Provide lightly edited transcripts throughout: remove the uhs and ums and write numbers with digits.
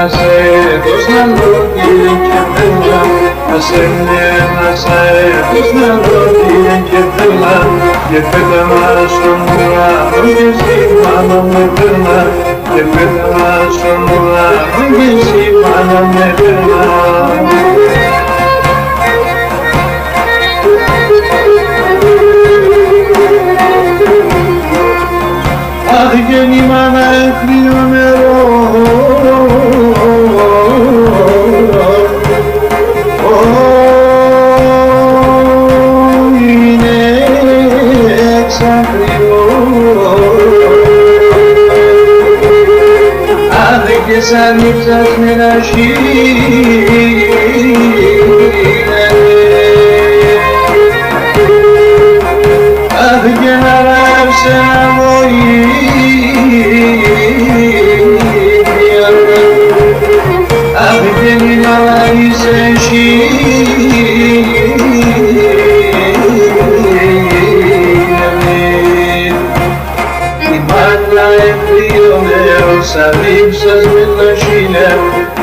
Ασέτος να δω και θέλα, ασέτος να δω και θέλα, και πέταμα στον ουρανό και εσύ πάνω με περνά, και πέταμα στον ουρανό και εσύ πάνω με περνά. Αχ, γεννημάνα εχθρίο νερό, είναι εξακριό. Αχ, και σαν ύψας αχ, και να ράψε να βοήθεια, αχ, και νημάλα είσαι εσύ, η μάλα εχθρίο νερός αλείψας με το χίλια,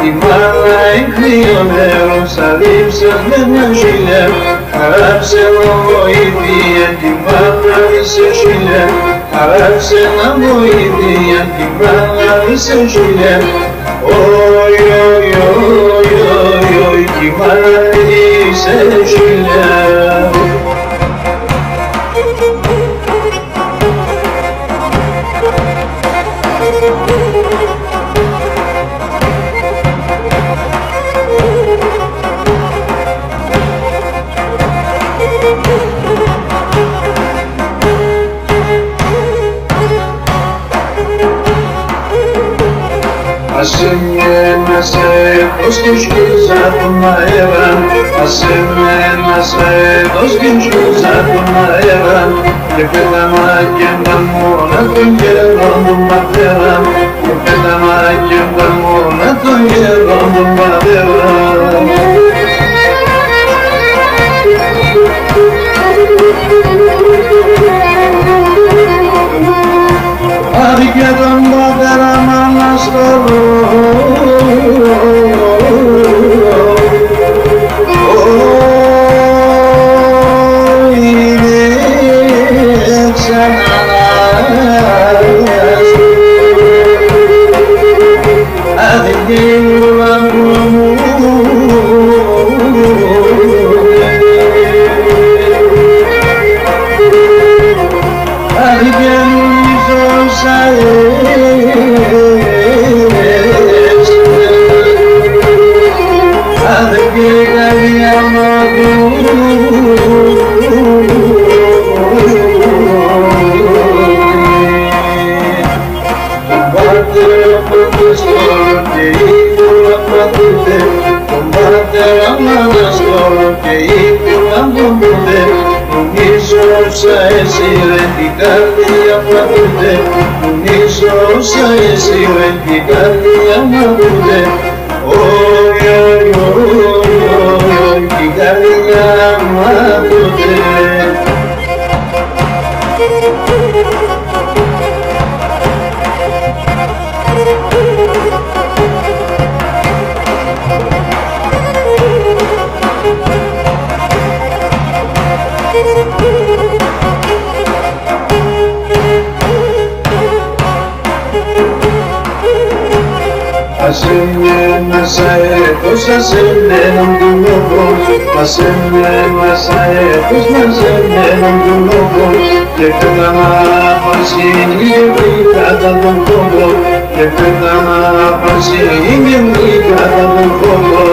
η μάλα εχθρίο νερός αλείψας με το χίλια, χαράψε να βοήθεια την μάνα είσαι χίλια, χαράψε να βοήθεια την μάνα είσαι χίλια, όι, όι, όι, όι, όι, την μάνα είσαι χίλια. Ασέμενας και σκούζα τον αέρα, ασέμενας και σκούζα τον αέρα, και πέταμα και τα μόνα των γερών των πατέρα, και πέταμα και τα μόνα των γερών των πατέρα. Άδει και τον πατέρα μάνα στο Ασέμενας αέτος του λόγου, ασέμενας αέτος του λόγου, και πέταμα απασύνει κατά τον κόμπο, και πέταμα απασύνει κατά τον κόμπο.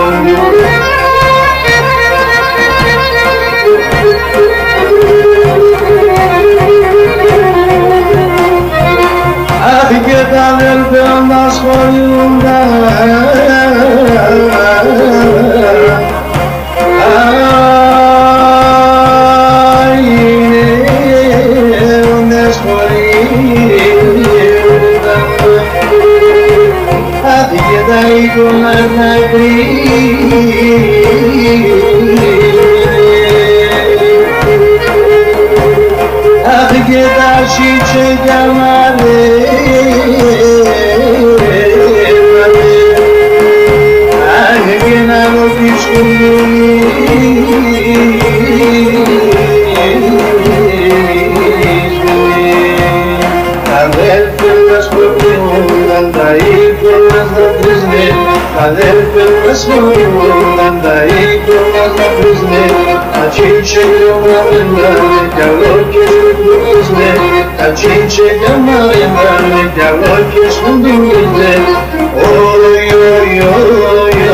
Αχ, και τα αδέλφια να ασχολούνται, είναι σχολούνται, αχ, και τα εικόνα να αχ, και τα σίτσια να αδέρφε μας μωρούν, τα εικόνα να πρίσνε, ατσίτσε γιωμαρένανε, κι αλόκες κουντουρίσνε, ατσίτσε γιωμαρένανε, κι αλόκες κουντουρίσνε, όι, όι, όι,